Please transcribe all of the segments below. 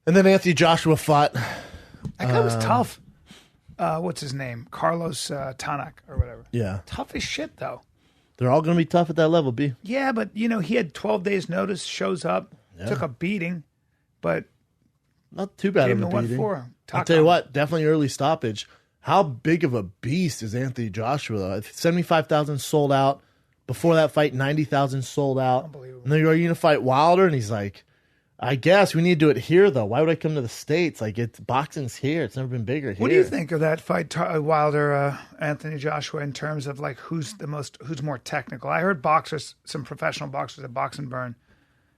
And then Anthony Joshua fought. That guy was tough. What's his name? Carlos Tanak or whatever. Yeah. Tough as shit, though. They're all going to be tough at that level, B. Yeah, but, he had 12 days notice, shows up, took a beating, but not too bad of a beating. I'll tell you what, definitely early stoppage. How big of a beast is Anthony Joshua, though? 75,000 sold out. Before that fight, 90,000 sold out. Unbelievable. And then you're going to fight Wilder, and he's like, I guess we need to do it here, though. Why would I come to the States? Like, boxing's here. It's never been bigger here. What do you think of that fight, Wilder, Anthony Joshua, in terms of like who's more technical? I heard some professional boxers at Box and Burn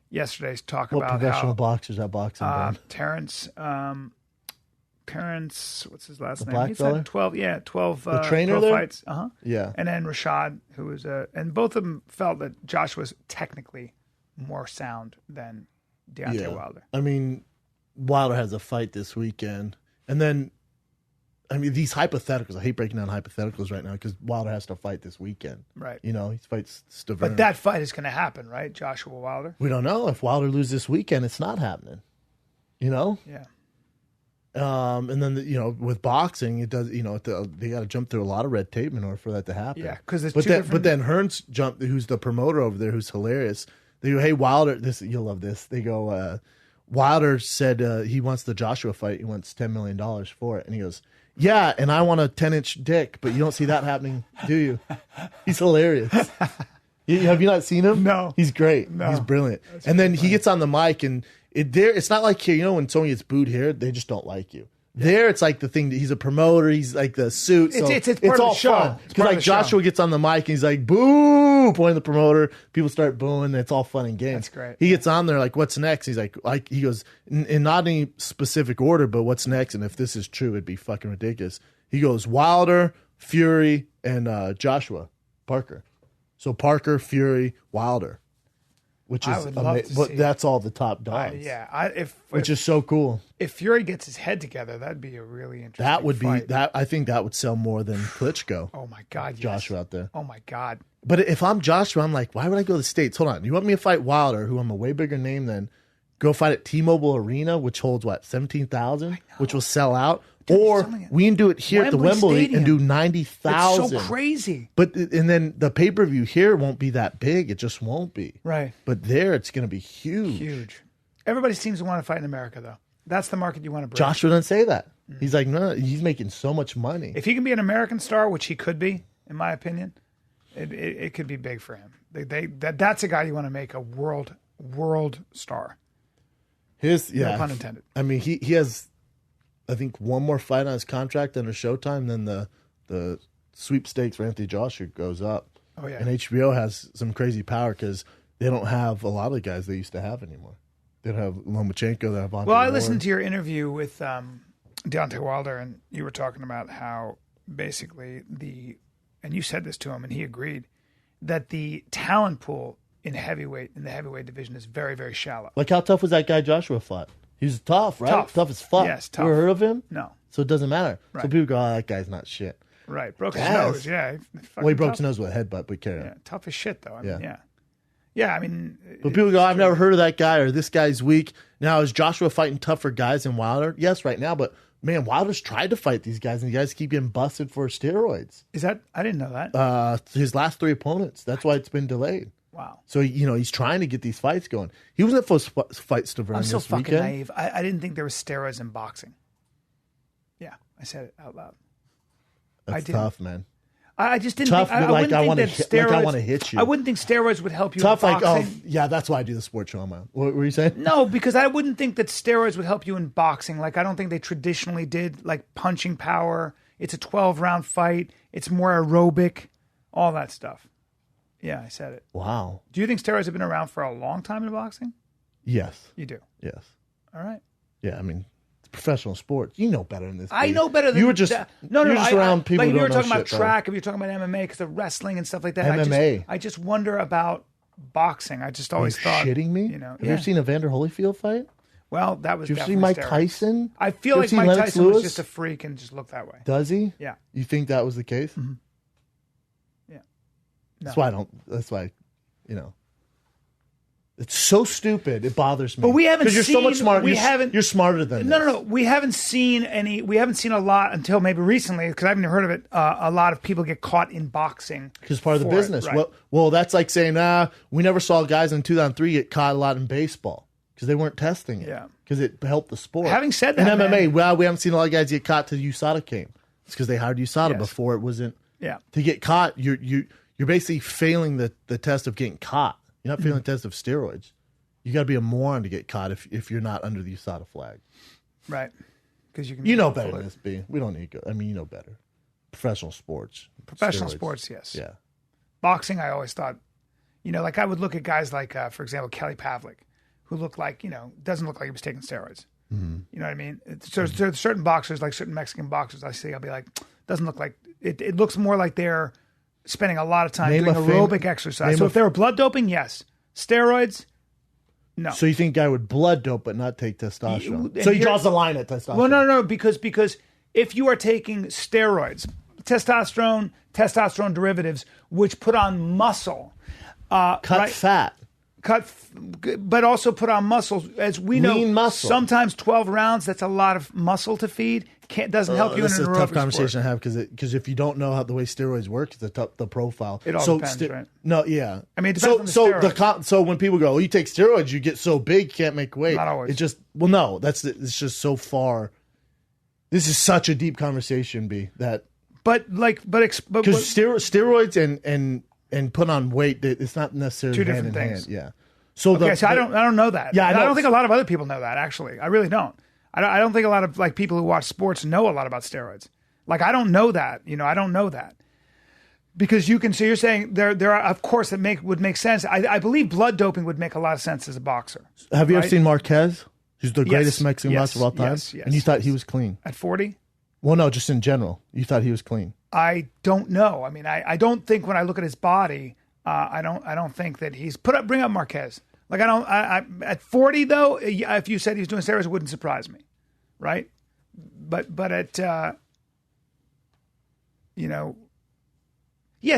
yesterday talk about how professional boxers at Box and Burn? Terrence, what's his last name? Black He's fella? had 12 the trainer pro there? fights. Yeah. And then Rashad, who was and both of them felt that Joshua's technically more sound than Deontay Wilder. I mean, Wilder has a fight this weekend. And then, I mean, these hypotheticals, I hate breaking down hypotheticals right now because Wilder has to fight this weekend. Right. He fights Stavern. But that fight is going to happen, right? Joshua Wilder? We don't know. If Wilder loses this weekend, it's not happening. Yeah. And then, with boxing, it does, they got to jump through a lot of red tape in order for that to happen. Yeah, because but then Hearns jumped, who's the promoter over there, who's hilarious. They go, hey, Wilder, you'll love this. They go, Wilder said he wants the Joshua fight. He wants $10 million for it. And he goes, yeah, and I want a 10-inch dick, but you don't see that happening, do you? He's hilarious. Have you not seen him? No. He's great. No. He's brilliant. And then he gets on the mic, and it's not like here, when someone gets booed here, they just don't like you. There, it's like the thing that he's a promoter. He's like the suit. So it's part of the show. Fun. Because like Joshua gets on the mic and he's like, boo, pointing the promoter. People start booing. And it's all fun and games. That's great. He gets on there like, what's next? He's like he goes, in not any specific order, but what's next? And if this is true, it'd be fucking ridiculous. He goes, Wilder, Fury, and Joshua Parker. So Parker, Fury, Wilder. Which is amazing. That's all the top dogs. Which is so cool. If Fury gets his head together, that'd be a really interesting That would fight. be that. I think that would sell more than Klitschko. Oh my God, yes. Joshua out there. Oh my God. But if I'm Joshua, I'm like, why would I go to the States? Hold on. You want me to fight Wilder, who I'm a way bigger name than, go fight at T-Mobile Arena, which holds 17,000, which will sell out. Dude, or we can do it here at the Wembley Stadium. And do 90,000. It's so crazy. And then the pay-per-view here won't be that big. It just won't be. Right. But there, it's going to be huge. Huge. Everybody seems to want to fight in America, though. That's the market you want to bring. Joshua doesn't say that. Mm-hmm. He's like, no, he's making so much money. If he can be an American star, which he could be, in my opinion, it could be big for him. That's a guy you want to make a world star. No pun intended. I mean, he has, I think, one more fight on his contract under Showtime, then the sweepstakes for Anthony Joshua goes up. Oh, yeah. And HBO has some crazy power because they don't have a lot of the guys they used to have anymore. They don't have Lomachenko. They have Andre I listened to your interview with Deontay Wilder, and you were talking about how basically and you said this to him, and he agreed, that the talent pool in the heavyweight division is very, very shallow. Like how tough was that guy Joshua fought? He was tough, right? Tough as fuck. Yes, tough. You ever heard of him? No. So it doesn't matter. Right. So people go, oh, that guy's not shit. Right. Broke his nose, yeah. He broke his nose with a headbutt, but carry on. Yeah, tough as shit, though. I mean, yeah. Yeah, I mean... But people go, I've never heard of that guy, or this guy's weak. Now, is Joshua fighting tougher guys than Wilder? Yes, right now, but man, Wilder's tried to fight these guys, and the guys keep getting busted for steroids. Is that... I didn't know that. His last 3 opponents. That's why it's been delayed. Wow. So, he's trying to get these fights going. He wasn't supposed to fight Stavern I'm so this fucking weekend. naive. I didn't think there was steroids in boxing. Yeah, I said it out loud. That's tough, man. I just didn't tough, think... I want to hit you. I wouldn't think steroids would help you tough, in boxing. Like, yeah, that's why I do the sports show on my own. What were you saying? No, because I wouldn't think that steroids would help you in boxing. Like, I don't think they traditionally did, like, punching power. It's a 12-round fight. It's more aerobic. All that stuff. Yeah, I said it. Wow. Do you think steroids have been around for a long time in boxing? Yes. You do? Yes. All right. Yeah, I mean, it's professional sports. You know better than this. I know better than you were just no. You're just around people. Like who you were don't know talking about shit, track, if you're talking about MMA, because of wrestling and stuff like that. MMA. I just wonder about boxing. I just always thought. Shitting me? Have you ever seen Evander Holyfield fight? Well, that was. Did you ever see Mike Tyson? I feel like Mike Tyson was just a freak and just looked that way. Does he? Yeah. You think that was the case? Mm-hmm. Yeah. No. That's why I don't. That's why, It's so stupid. It bothers me. But we haven't because you're so much seen- smarter. we haven't- You're smarter than this. No. We haven't seen a lot until maybe recently, because I haven't heard of it. A lot of people get caught in boxing. Because part of the for it, business. right. Well, that's like saying, we never saw guys in 2003 get caught a lot in baseball because they weren't testing it. Yeah. Because it helped the sport. Having said in that, MMA, man- well, we haven't seen a lot of guys get caught till USADA came. It's because they hired USADA Yes. before it wasn't. Yeah. To get caught, you're basically failing the test of getting caught. You're not failing the test of steroids. You got to be a moron to get caught if you're not under the USADA flag. Right. Because You know better than this, B. We don't need to go. I mean, you know better. Professional sports. Professional steroids. sports, yes. Yeah. Boxing, I always thought, like I would look at guys like, for example, Kelly Pavlik, who looked like, doesn't look like he was taking steroids. Mm-hmm. You know what I mean? So there's certain boxers, like certain Mexican boxers, I see, I'll be like, doesn't look like, it looks more like they're spending a lot of time doing aerobic exercise. So if they were blood doping, yes. Steroids, no. So you think guy would blood dope but not take testosterone? So he draws the line at testosterone. Well, no, because if you are taking steroids, testosterone derivatives, which put on muscle, cut fat, but also put on muscle. As we know, lean muscle. Sometimes 12 rounds, that's a lot of muscle to feed. Doesn't help you in an aerobic This is a tough conversation sport. to have because if you don't know how the way steroids work, the profile. It all depends, right? No, yeah. I mean, it depends on the steroid. So when people go, you take steroids, you get so big, you can't make weight. Not always. No, it's just so far. This is such a deep conversation, B. Because steroids and put on weight, it's not necessarily two hand different in things. hand. Yeah. So I don't know that. Yeah, I don't think a lot of other people know that. Actually, I really don't. I don't think a lot of people who watch sports know a lot about steroids. Like I don't know that. I don't know that because you can. So you're saying there are, of course, would make sense. I believe blood doping would make a lot of sense as a boxer. Have you ever seen Marquez? Who's the greatest Mexican yes, boxer of all time? yes, And you thought he was clean? At 40? Well, no, just in general. You thought he was clean. I don't know. I mean, I don't think when I look at his body, I don't think that he's bring up Marquez. Like at 40 though, if you said he was doing steroids, it wouldn't surprise me, right? But at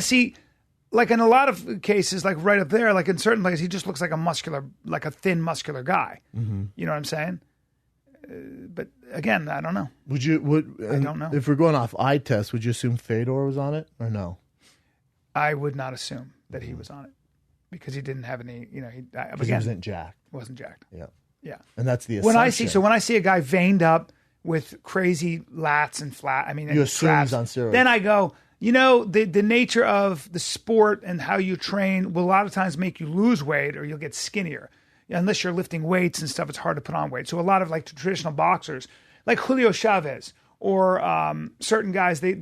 see, like in a lot of cases, like right up there, like in certain places, he just looks like a thin muscular guy. Mm-hmm. You know what I'm saying? But again, I don't know. I don't know. If we're going off eye test, would you assume Fedor was on it or no? I would not assume that he was on it because he didn't have any. He wasn't jacked. Wasn't jacked. Yeah. And that's the assumption. assumption. When I see a guy veined up with crazy lats and flat, you assume traps, he's on steroids. Then I go, the nature of the sport and how you train will a lot of times make you lose weight or you'll get skinnier. Unless you're lifting weights and stuff, it's hard to put on weight. So a lot of traditional boxers, like Julio Chavez or certain guys, they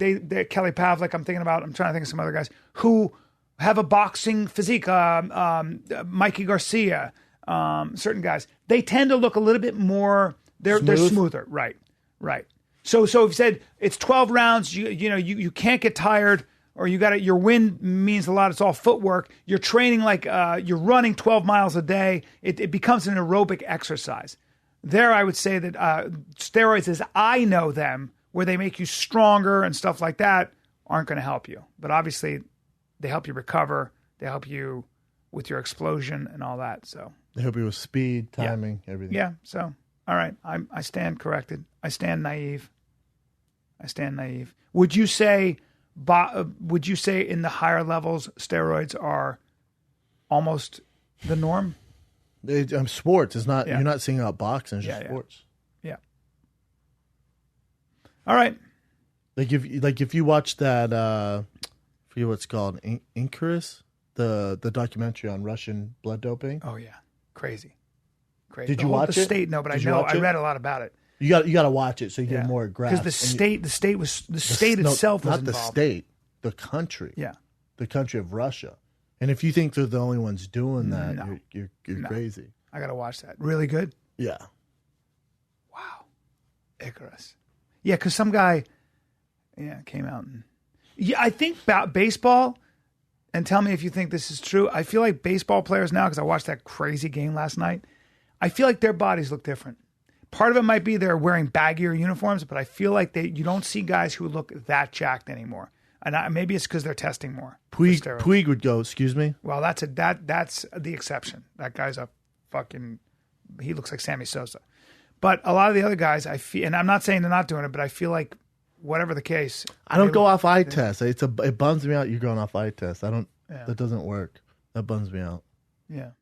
Kelly Pavlik, I'm trying to think of some other guys who have a boxing physique, Mikey Garcia, certain guys, they tend to look a little bit more, they're smoother. Right. So if you said it's 12 rounds, you can't get tired, or your wind means a lot. It's all footwork. You're training like you're running 12 miles a day. It becomes an aerobic exercise. There, I would say that steroids, as I know them, where they make you stronger and stuff like that, aren't going to help you. But obviously, they help you recover. They help you with your explosion and all that. So they help you with speed, timing, everything. Yeah. So all right, I stand corrected. I stand naive. Would you say in the higher levels, steroids are almost the norm? Sports is not. You're not seeing out boxing. It's just sports. Yeah. All right. Like if you watch that, I forget what it's called, Icarus, the documentary on Russian blood doping. Oh yeah, crazy. Did you watch it? State, no, but I read a lot about it. You got to watch it so you get more grasp. Because the state itself was not involved. the state, the country. Yeah, the country of Russia. And if you think they're the only ones doing that, you're crazy. I got to watch that. Really good. Yeah. Wow, Icarus. Yeah, because some guy, came out and I think about baseball. And tell me if you think this is true. I feel like baseball players now, because I watched that crazy game last night, I feel like their bodies look different. Part of it might be they're wearing baggier uniforms, but I feel like you don't see guys who look that jacked anymore. And maybe it's because they're testing more. Puig would go, excuse me? Well, that's the exception. That guy's a fucking, he looks like Sammy Sosa. But a lot of the other guys, I feel, and I'm not saying they're not doing it, but I feel like whatever the case. I don't go off eye test. It bums me out you're going off eye test. That doesn't work. That bums me out. Yeah.